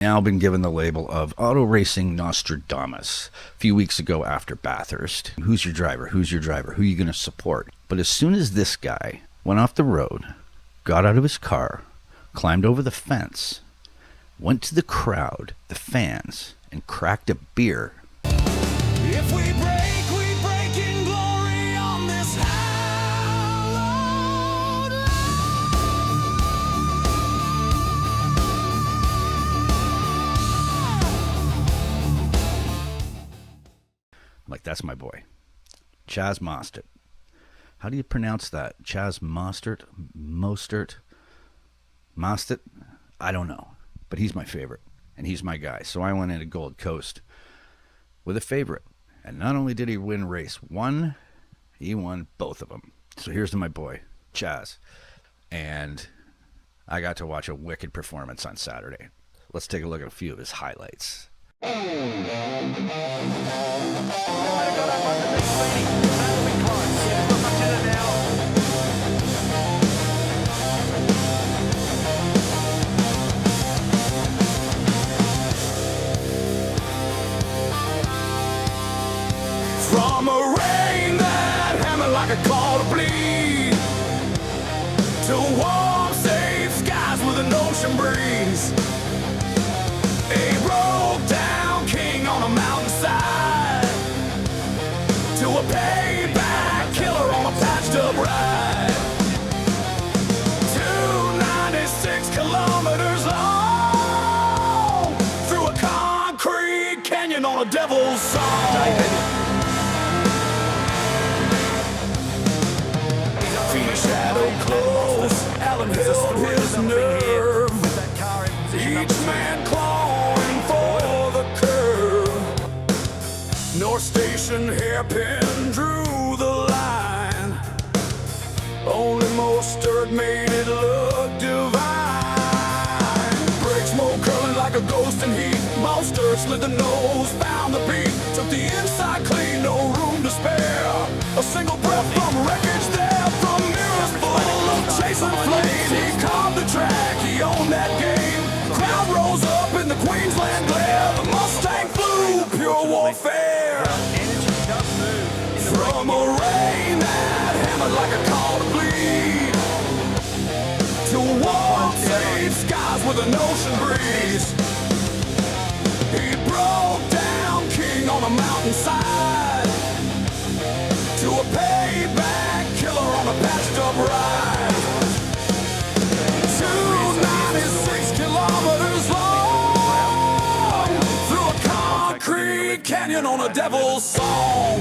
Now been given the label of auto racing Nostradamus. A few weeks ago after Bathurst, who's your driver? Who's your driver? Who are you going to support? But as soon as this guy went off the road, got out of his car, climbed over the fence, went to the crowd, the fans, and cracked a beer. If we break in glory on this hallowed land. I'm like, that's my boy. Chaz Mostert. How do you pronounce that? Chaz Mostert? Mostert? Mostert? I don't know. But he's my favorite. And he's my guy. So I went into Gold Coast with a favorite. And not only did he win race one, he won both of them. So here's to my boy, Chaz. And I got to watch a wicked performance on Saturday. Let's take a look at a few of his highlights. From a rain that hammered like a call to bleed, to warm, safe skies with an ocean breeze, a broke down king on a mountainside, to a payback killer on a patched up ride. 296 kilometers long, through a concrete canyon on a devil's song. Shadow close, Alan held his nerve, each man clawing for the curve. North Station hairpin drew the line, only Mostert made it look divine. Brake smoke curling like a ghost in heat, Mostert slid the nose, found the beat, took the inside clean, no room to spare. A single breath from wreckage there, from mirrors full of chasing flames. He carved the track, he owned that game. Crowd rose up in the Queensland glare. The Mustang flew, pure warfare. From a rain that hammered like a call to bleed, to warm, safe skies with an ocean breeze. He broke down king on a mountainside, to a payback killer on a patched up ride. 296 kilometers long, through a concrete canyon on a devil's song.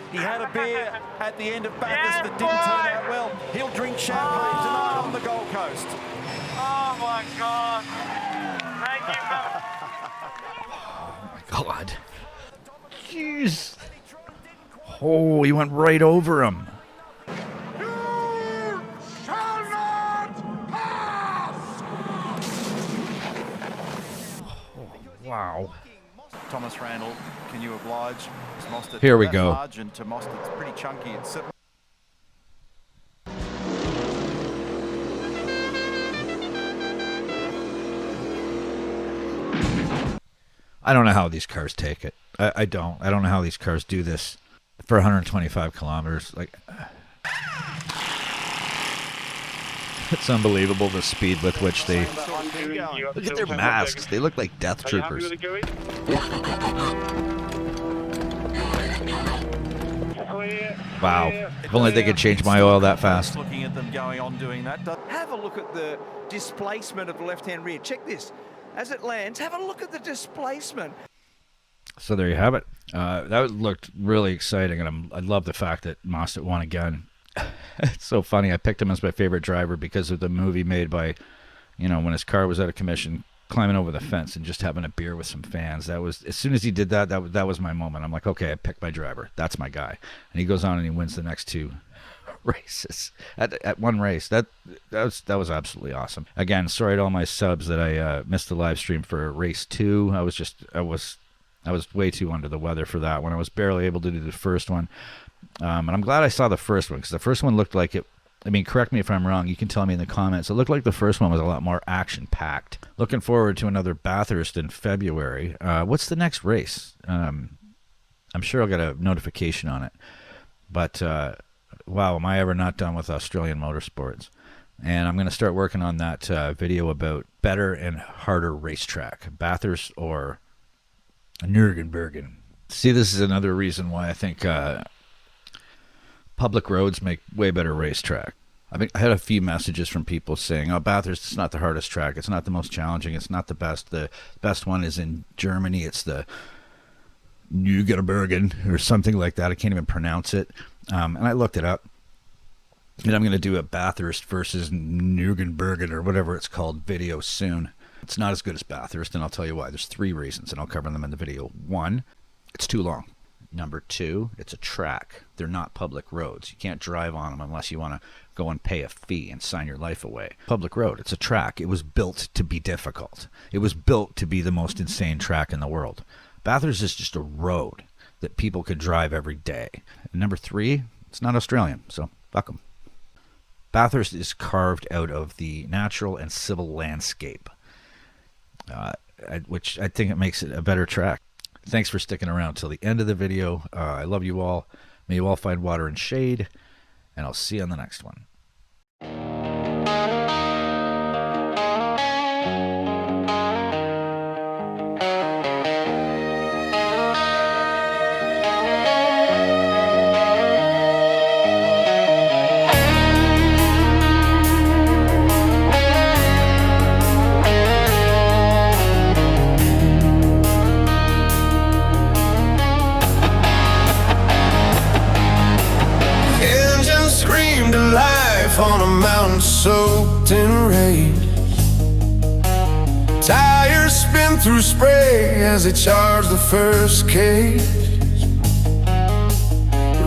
He had a beer at the end of Bathurst that didn't turn out well. He'll drink champagne tonight on the Gold Coast. Oh my God. Thank you. Oh my God. Jeez. Oh, he went right over him. You shall not pass! Oh, wow. Thomas Randall, can you oblige Mostert? Here we That go. Margin to Mostert's pretty chunky. It's I don't know how these cars take it. I don't know how these cars do this for 125 kilometers. Like, it's unbelievable the speed with which they look at their masks. They look like death troopers. Wow. If only they could change my oil that fast. Looking at them going on doing that. Have a look at the displacement of the left-hand rear. Check this. As it lands, have a look at the displacement. So there you have it. That looked really exciting, and I love the fact that Mostert won again. It's so funny. I picked him as my favorite driver because of the movie made by, you know, when his car was out of commission, climbing over the fence and just having a beer with some fans. That was, as soon as he did that, that was my moment. I'm like, okay, I picked my driver. That's my guy. And he goes on and he wins the next 2 races at one race. That was absolutely awesome. Again, sorry to all my subs that I missed the live stream for race 2. I was way too under the weather for that one. I was barely able to do the first one. And I'm glad I saw the first one, because the first one looked like it. I mean, correct me if I'm wrong. You can tell me in the comments. It looked like the first one was a lot more action-packed. Looking forward to another Bathurst in February. What's the next race? I'm sure I'll get a notification on it. But, wow, am I ever not done with Australian motorsports. And I'm going to start working on that video about better and harder racetrack, Bathurst or Nürburgring. See, this is another reason why I think public roads make way better racetrack. I had a few messages from people saying, oh, Bathurst is not the hardest track. It's not the most challenging. It's not the best. The best one is in Germany. It's the Nürburgring or something like that. I can't even pronounce it. And I looked it up. And I'm going to do a Bathurst versus Nürburgring or whatever it's called video soon. It's not as good as Bathurst, and I'll tell you why. There's 3 reasons, and I'll cover them in the video. 1, it's too long. Number 2, it's a track. They're not public roads. You can't drive on them unless you want to go and pay a fee and sign your life away. Public road, it's a track. It was built to be difficult. It was built to be the most insane track in the world. Bathurst is just a road that people could drive every day. And number 3, it's not Australian, so fuck them. Bathurst is carved out of the natural and civil landscape, which I think it makes it a better track. Thanks for sticking around till the end of the video. I love you all. May you all find water and shade, and I'll see you on the next one. On a mountain soaked in rain, tires spin through spray as they charge the first cage.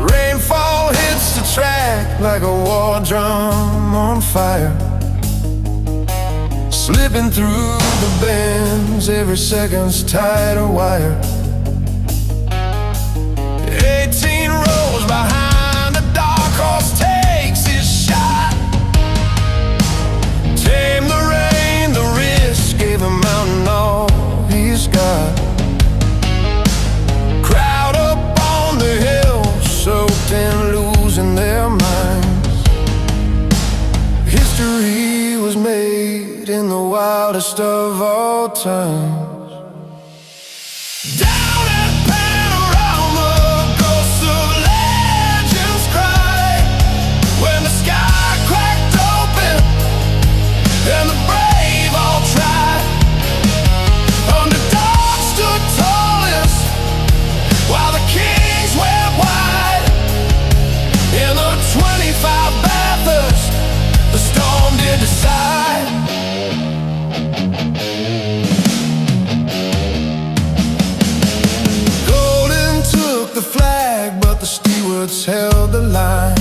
Rainfall hits the track like a war drum on fire, slipping through the bends, every second's tighter wire. 18 rows behind the dark horse takes his shot. Tame the rain, the risk, gave a mountain all he's got. Crowd up on the hill, soaked and losing their minds. History was made in the wildest of all times. Down at Panorama, ghosts of legends cry, when the sky cracked open and the brave all tried. Underdogs stood tallest while the kings went wide. In the 25 Bathurst, the storm did decide. Golden took the flag, but the stewards held the line.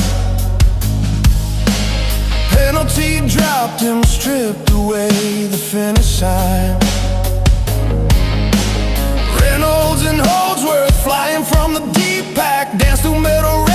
Penalty dropped him, stripped away the finish sign. Reynolds and Holdsworth flying from the deep pack, danced through middle